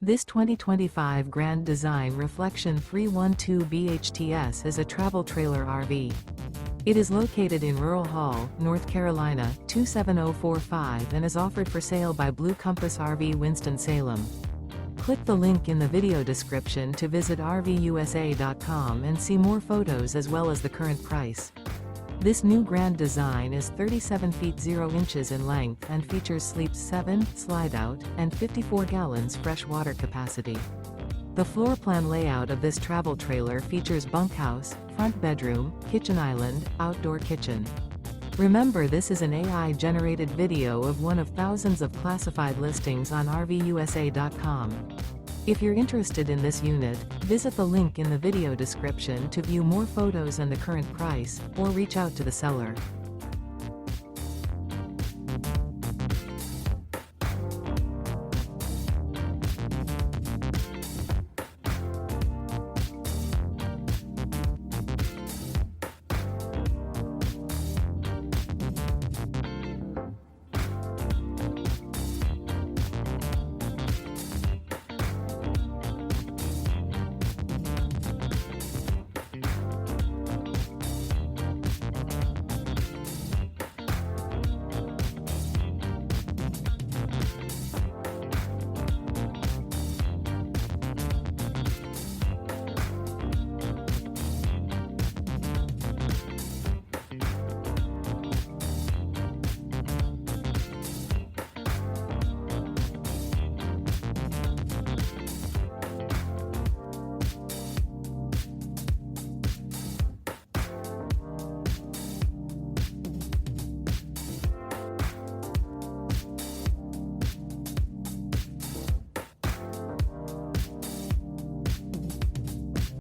This 2025 Grand Design Reflection 312 BHTS is a travel trailer RV. It is located in Rural Hall, North Carolina, 27045 and is offered for sale by Blue Compass RV Winston, Salem. Click the link in the video description to visit RVUSA.com and see more photos as well as the current price. This new Grand Design is 37 feet 0 inches in length and features sleeps 7, slide-out, and 54 gallons fresh water capacity. The floor plan layout of this travel trailer features bunkhouse, front bedroom, kitchen island, outdoor kitchen. Remember, this is an AI-generated video of one of thousands of classified listings on RVUSA.com. If you're interested in this unit, visit the link in the video description to view more photos and the current price, or reach out to the seller.